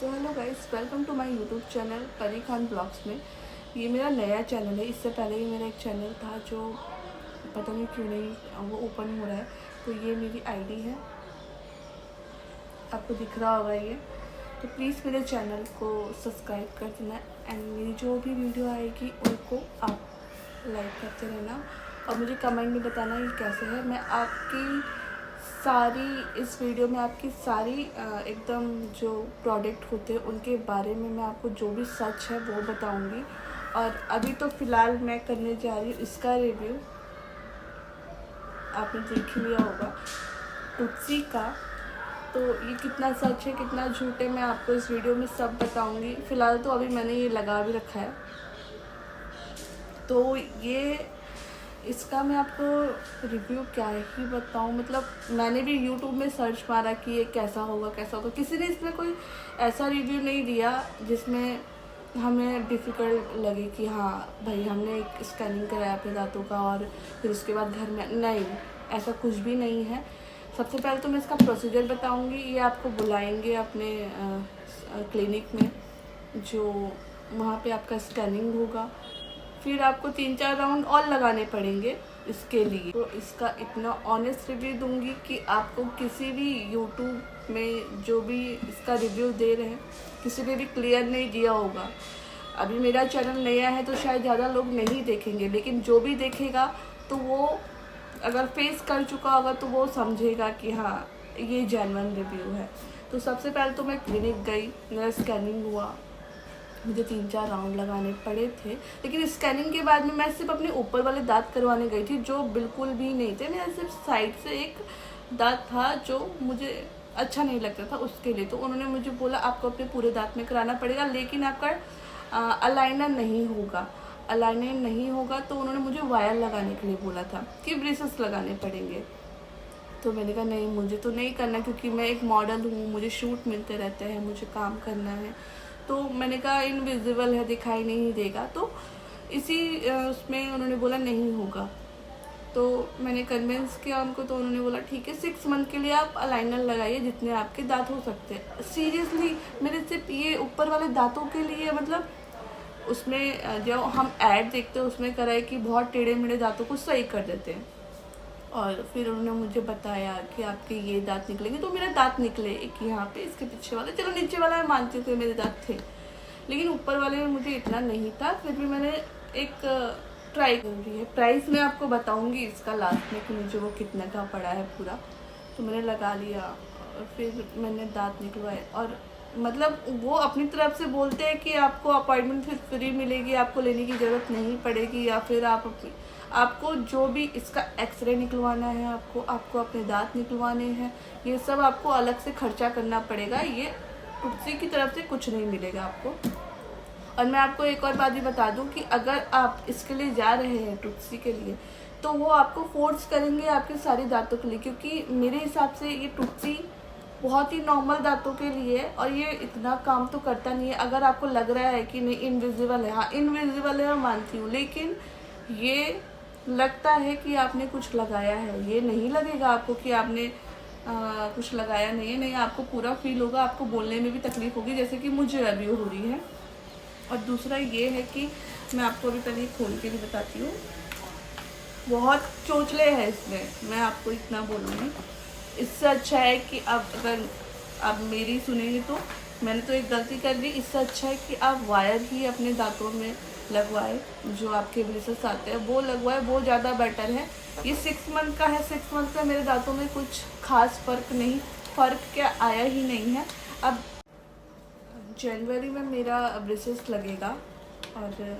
तो hello guys, welcome to my YouTube channel Pari Khan blogs में। ये मेरा नया चैनल है। इससे पहले ही मेरा एक चैनल था जो पता नहीं क्यों नहीं वो ओपन हो रहा है। तो ये मेरी आईडी है, आपको दिख रहा होगा ये। तो प्लीज़ मेरे चैनल को सब्सक्राइब कर देना एंड मेरी जो भी वीडियो आएगी उनको आप लाइक करते रहना और मुझे कमेंट में बताना ये कैसे है। मैं आपकी सारी इस वीडियो में आपकी सारी एकदम जो प्रोडक्ट होते हैं उनके बारे में मैं आपको जो भी सच है वो बताऊंगी। और अभी तो फ़िलहाल मैं करने जा रही हूँ इसका रिव्यू, आपने देख ही लिया होगा, टुत्सी का। तो ये कितना सच है कितना झूठ है मैं आपको इस वीडियो में सब बताऊंगी। फ़िलहाल तो अभी मैंने ये लगा भी रखा है। तो ये इसका मैं आपको रिव्यू क्या ही बताऊँ, मतलब मैंने भी यूट्यूब में सर्च मारा कि ये कैसा होगा। किसी ने इसमें कोई ऐसा रिव्यू नहीं दिया जिसमें हमें डिफ़िकल्ट लगे कि हाँ भाई हमने एक स्कैनिंग कराया अपने दांतों का और फिर उसके बाद घर में, नहीं, ऐसा कुछ भी नहीं है। सबसे पहले तो मैं इसका प्रोसीजर बताऊंगी। ये आपको बुलाएंगे अपने क्लिनिक में, जो वहाँ पे आपका स्कैनिंग होगा। फिर आपको 3-4 राउंड और लगाने पड़ेंगे इसके लिए। तो इसका इतना ऑनेस्ट रिव्यू दूंगी कि आपको किसी भी यूट्यूब में जो भी इसका रिव्यू दे रहे हैं किसी ने भी क्लियर नहीं दिया होगा। अभी मेरा चैनल नया है तो शायद ज़्यादा लोग नहीं देखेंगे, लेकिन जो भी देखेगा तो वो अगर फेस कर चुका होगा तो वो समझेगा कि हाँ ये जेन्युइन रिव्यू है। तो सबसे पहले तो मैं क्लिनिक गई, मेरा स्कैनिंग हुआ, मुझे 3-4 राउंड लगाने पड़े थे। लेकिन स्कैनिंग के बाद में मैं सिर्फ अपने ऊपर वाले दांत करवाने गई थी जो बिल्कुल भी नहीं थे। मेरा सिर्फ साइड से एक दांत था जो मुझे अच्छा नहीं लगता था, उसके लिए तो उन्होंने मुझे बोला आपको अपने पूरे दांत में कराना पड़ेगा, लेकिन आपका अलाइनर नहीं होगा। अलाइनर नहीं होगा तो उन्होंने मुझे वायर लगाने के लिए बोला था कि ब्रेसेस लगाने पड़ेंगे। तो मैंने कहा नहीं, मुझे तो नहीं करना, क्योंकि मैं एक मॉडल हूँ, मुझे शूट मिलते रहते हैं, मुझे काम करना है। तो मैंने कहा इनविजिबल है, दिखाई नहीं देगा। तो इसी उसमें उन्होंने बोला नहीं होगा। तो मैंने कन्विंस किया उनको, तो उन्होंने बोला ठीक है 6 मंथ के लिए आप अलाइनर लगाइए जितने आपके दांत हो सकते हैं। सीरियसली मेरे सिर्फ ये ऊपर वाले दांतों के लिए, मतलब उसमें जो हम ऐड देखते हैं उसमें करा है कि बहुत टेढ़े मेढ़े दांतों को सही कर देते हैं। और फिर उन्होंने मुझे बताया कि आपके ये दांत निकलेंगे। तो मेरे दांत निकले, एक यहाँ पे, इसके पीछे वाले, चलो नीचे वाला मैं मानती हूँ कि मेरे दांत थे, लेकिन ऊपर वाले में मुझे इतना नहीं था। फिर भी मैंने एक ट्राई करी है। प्राइस मैं आपको बताऊंगी इसका लास्ट में कि मुझे वो कितने का पड़ा है पूरा। तो मैंने लगा लिया और फिर मैंने दांत निकलवाए। और मतलब वो अपनी तरफ से बोलते हैं कि आपको अपॉइंटमेंट फिर फ्री मिलेगी, आपको लेने की ज़रूरत नहीं पड़ेगी, या फिर आपको जो भी इसका एक्सरे निकलवाना है, आपको अपने दांत निकलवाने हैं, ये सब आपको अलग से खर्चा करना पड़ेगा। ये टुत्सी की तरफ से कुछ नहीं मिलेगा आपको। और मैं आपको एक और बात भी बता दूं कि अगर आप इसके लिए जा रहे हैं टुत्सी के लिए, तो वो आपको फोर्स करेंगे आपके सारे दांतों के लिए, क्योंकि मेरे हिसाब से ये टुत्सी बहुत ही नॉर्मल दांतों के लिए है और ये इतना काम तो करता नहीं है। अगर आपको लग रहा है कि नहीं इनविजिबल है, हाँ इनविजिबल है मैं मानती हूँ, लेकिन ये लगता है कि आपने कुछ लगाया है। ये नहीं लगेगा आपको कि आपने कुछ लगाया नहीं है, नहीं, आपको पूरा फील होगा। आपको बोलने में भी तकलीफ होगी जैसे कि मुझे अभी हो रही है। और दूसरा ये है कि मैं आपको अभी पहले खोल के भी बताती हूँ, बहुत चोचले हैं इसमें, मैं आपको इतना बोलूँगी। इससे अच्छा है कि अगर आप मेरी सुनेंगे तो मैंने तो एक गलती कर दी, इससे अच्छा है कि आप वायर ही अपने दांतों में लगवाए, जो आपके ब्रेसेस आते हैं वो लगवाए, वो ज़्यादा बेटर है। ये 6 मंथ का है, 6 मंथ का मेरे दांतों में कुछ खास फ़र्क क्या आया ही नहीं है। अब जनवरी में मेरा ब्रेसेस लगेगा और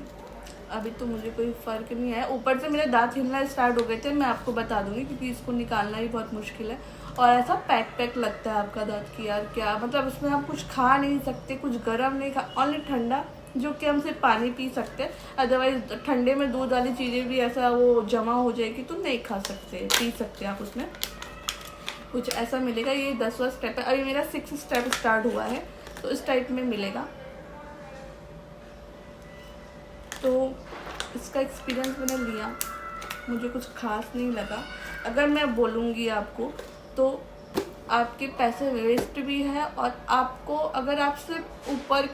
अभी तो मुझे कोई फ़र्क नहीं है। ऊपर से मेरे दांत हिलना स्टार्ट हो गए थे, मैं आपको बता दूंगी, क्योंकि इसको निकालना ही बहुत मुश्किल है। और ऐसा पैक लगता है आपका दांत की यार क्या, मतलब उसमें आप कुछ खा नहीं सकते, कुछ गर्म नहीं खा, ओनली ठंडा, जो कि हम सिर्फ पानी पी सकते हैं। अदरवाइज ठंडे में दूध वाली चीज़ें भी ऐसा वो जमा हो जाएगी तो नहीं खा सकते, पी सकते आप उसमें, कुछ ऐसा मिलेगा। ये 10वां स्टेप है, अभी मेरा 6 स्टेप स्टार्ट हुआ है, तो इस टाइप में मिलेगा। तो इसका एक्सपीरियंस मैंने लिया, मुझे कुछ खास नहीं लगा। अगर मैं बोलूँगी आपको तो आपके पैसे वेस्ट भी है। और आपको अगर आप सिर्फ ऊपर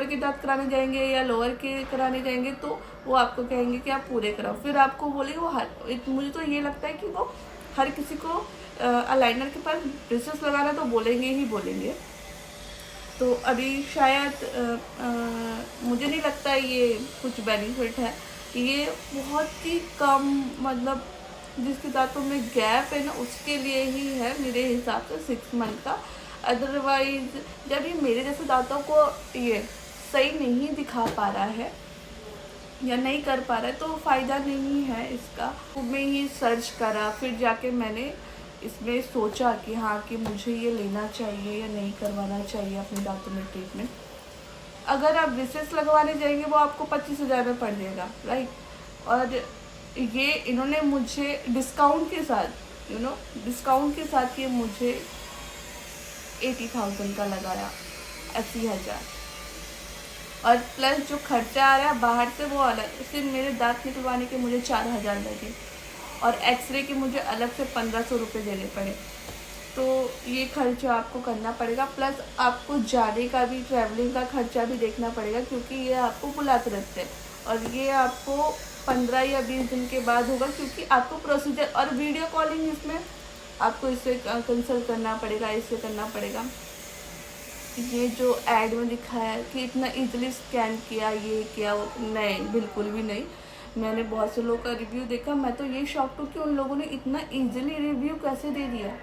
के दांत कराने जाएंगे या लोअर के कराने जाएंगे तो वो आपको कहेंगे कि आप पूरे कराओ, फिर आपको बोलेंगे वो मुझे तो ये लगता है कि वो हर किसी को अलाइनर के पास ब्रेसेस लगाना तो बोलेंगे ही बोलेंगे। तो अभी शायद मुझे नहीं लगता ये कुछ बेनिफिट है। ये बहुत ही कम, मतलब जिसके दांतों में गैप है ना उसके लिए ही है मेरे हिसाब से 6 मंथ का। अदरवाइज जब ये मेरे जैसे दांतों को ये सही नहीं दिखा पा रहा है या नहीं कर पा रहा है तो फ़ायदा नहीं है इसका। मैं ही सर्च करा, फिर जाके मैंने इसमें सोचा कि हाँ कि मुझे ये लेना चाहिए या नहीं करवाना चाहिए अपने दांतों में ट्रीटमेंट। अगर आप ब्रेसेस लगवाने जाएंगे वो आपको 25,000 में पड़ जाएगा, राइट। और ये इन्होंने मुझे डिस्काउंट के साथ डिस्काउंट के साथ ये मुझे 80,000 का लगाया, 80,000। और प्लस जो खर्चा आ रहा है बाहर से वो अलग, सिर्फ मेरे दांत निकलवाने के मुझे 4,000 लगे और एक्सरे के मुझे अलग से 1,500 रुपये देने पड़े। तो ये खर्चा आपको करना पड़ेगा, प्लस आपको जाने का भी, ट्रैवलिंग का खर्चा भी देखना पड़ेगा, क्योंकि ये आपको बुलाते रहते हैं और ये आपको 15 या 20 दिन के बाद होगा, क्योंकि आपको प्रोसीजर और वीडियो कॉलिंग इसमें आपको इससे कंसल्ट करना पड़ेगा, इससे करना पड़ेगा। ये जो ऐड में दिखाया है कि इतना इजीली स्कैन किया, ये किया, नहीं, बिल्कुल भी नहीं। मैंने बहुत से लोगों का रिव्यू देखा, मैं तो ये शॉक हूँ कि उन लोगों ने इतना इजीली रिव्यू कैसे दे दिया।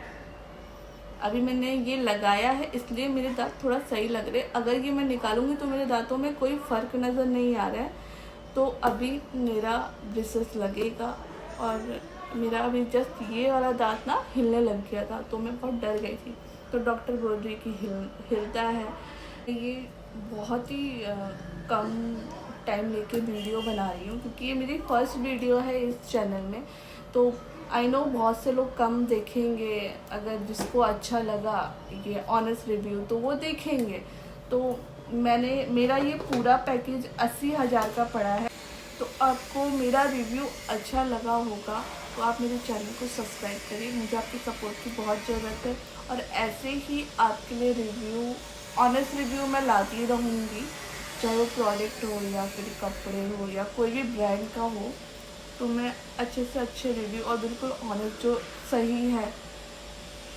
अभी मैंने ये लगाया है इसलिए मेरे दांत थोड़ा सही लग रहे। अगर ये मैं निकालूंगी तो मेरे दांतों में कोई फ़र्क नज़र नहीं आ रहा है। तो अभी मेरा ब्रेसेस लगेगा और मेरा अभी जस्ट ये वाला दांत ना हिलने लग गया था, तो मैं बहुत डर गई थी। तो डॉक्टर बोल रही कि हिलता है। ये बहुत ही कम टाइम लेके वीडियो बना रही हूँ, क्योंकि ये मेरी फर्स्ट वीडियो है इस चैनल में। तो आई नो बहुत से लोग कम देखेंगे, अगर जिसको अच्छा लगा ये ऑनेस्ट रिव्यू तो वो देखेंगे। तो मेरा ये पूरा पैकेज 80,000 का पड़ा है। तो आपको मेरा रिव्यू अच्छा लगा होगा तो आप मेरे चैनल को सब्सक्राइब करिए, मुझे आपकी सपोर्ट की बहुत ज़रूरत है। और ऐसे ही आपके लिए रिव्यू, ऑनेस्ट रिव्यू मैं लाती रहूँगी, चाहे वो प्रोडक्ट हो या फिर कपड़े हो या कोई भी ब्रांड का हो। तो मैं अच्छे से अच्छे रिव्यू और बिल्कुल ऑनेस्ट जो सही है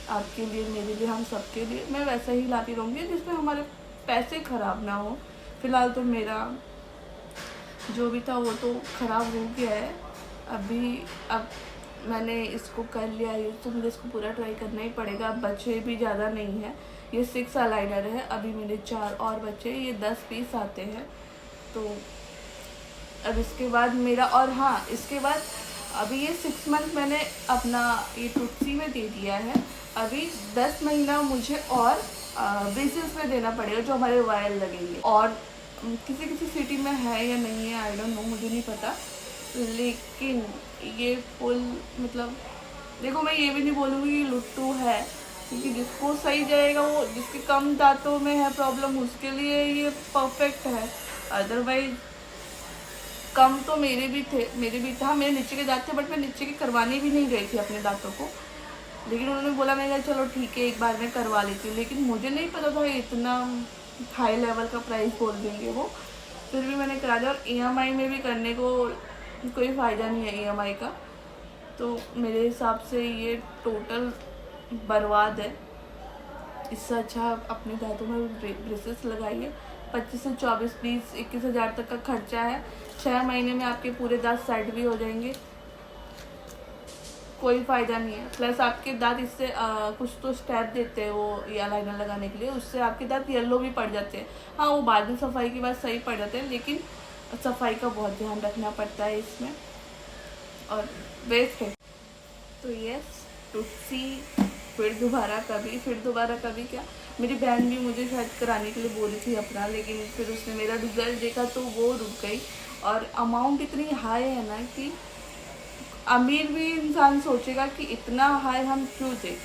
आपके लिए, मेरे लिए, हम सबके लिए, मैं वैसा ही लाती रहूँगी जिसमें हमारे पैसे ख़राब ना हो। फ़िलहाल तो मेरा जो भी था वो तो ख़राब हो गया है। अब मैंने इसको कर लिया यूज़, तो मुझे इसको पूरा ट्राई करना ही पड़ेगा। अब बच्चे भी ज़्यादा नहीं है, ये 6 अलाइनर है, अभी मेरे 4 और बच्चे, ये 10 पीस आते हैं। तो अब इसके बाद मेरा, और हाँ इसके बाद अभी ये 6 मंथ मैंने अपना ये टूथसी में दे दिया है। अभी 10 महीना मुझे और ब्रेसेस में देना पड़ेगा जो हमारे वायर लगेंगे। और किसी सिटी में है या नहीं है आई डोंट नो, मुझे नहीं पता। लेकिन ये फुल, मतलब देखो मैं ये भी नहीं बोलूँगी कि लुट्टू है, क्योंकि जिसको सही जाएगा, वो जिसके कम दांतों में है प्रॉब्लम, उसके लिए ये परफेक्ट है। अदरवाइज कम तो मेरे भी था, मेरे नीचे के दांत थे, बट मैं नीचे के करवाने भी नहीं गई थी अपने दांतों को। लेकिन उन्होंने बोला, मैं कहा चलो ठीक है एक बार मैं करवा लेती हूँ। लेकिन मुझे नहीं पता था इतना हाई लेवल का प्राइस बोल देंगे वो, फिर भी मैंने करा दिया। और EMI में भी करने को कोई फ़ायदा नहीं है EMI का। तो मेरे हिसाब से ये टोटल बर्बाद है। इससे अच्छा आप अपने दांतों में ब्रेसेस लगाइए। 25 से 24, 20, 21,000 तक का खर्चा है। 6 महीने में आपके पूरे दांत सेट भी हो जाएंगे, कोई फ़ायदा नहीं है। प्लस आपके दांत इससे कुछ तो स्टेप देते हैं वो ये अलाइनर लगाने के लिए, उससे आपके दांत येलो भी पड़ जाते हैं। हाँ वो बाद में सफाई के बाद सही पड़ जाते हैं, लेकिन सफाई का बहुत ध्यान रखना पड़ता है इसमें, और वेस्ट है। तो यस, टूथसी फिर दोबारा कभी क्या, मेरी बहन भी मुझे शायद कराने के लिए बोली थी अपना, लेकिन फिर उसने मेरा रिज़ल्ट देखा तो वो रुक गई। और अमाउंट इतनी हाई है ना कि अमीर भी इंसान सोचेगा कि इतना हाई हम क्यों दें,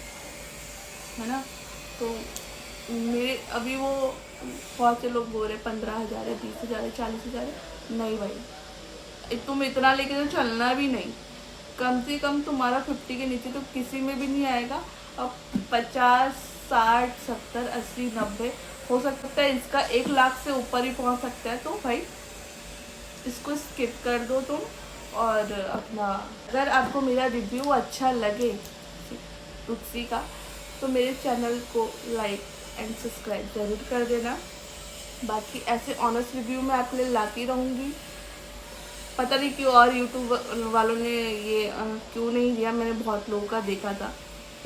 है ना। तो मेरे अभी वो बहुत से लोग बोल रहे 15,000 है, 20,000 है, 40,000 है। नहीं भाई, तुम इतना लेके तो चलना भी नहीं। कम से कम तुम्हारा 50 के नीचे तो किसी में भी नहीं आएगा। अब 50, 60, 70, 80, 90 हो सकता है इसका 1 लाख से ऊपर ही पहुंच सकता है। तो भाई इसको स्किप कर दो तुम। और अपना अगर आपको मेरा रिव्यू अच्छा लगे तुलसी का तो मेरे चैनल को लाइक एंड सब्सक्राइब ज़रूर कर देना। बाकी ऐसे ऑनेस्ट रिव्यू मैं आपके लिए लाती रहूँगी। पता नहीं क्यों और यूट्यूब वालों ने ये क्यों नहीं दिया, मैंने बहुत लोगों का देखा था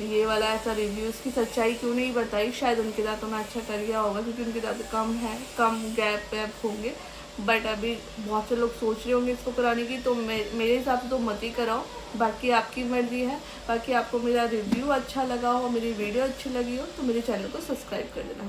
ये वाला ऐसा रिव्यू, इसकी सच्चाई क्यों नहीं बताई। शायद उनके साथ तो मैं अच्छा कर गया होगा क्योंकि उनके साथ कम है, कम गैप वैप होंगे। बट अभी बहुत से लोग सोच रहे होंगे इसको कराने की, तो मेरे हिसाब से तो मत ही कराओ। बाकी आपकी मर्जी है। बाकी आपको मेरा रिव्यू अच्छा लगा हो, मेरी वीडियो अच्छी लगी हो तो मेरे चैनल को सब्सक्राइब कर देना।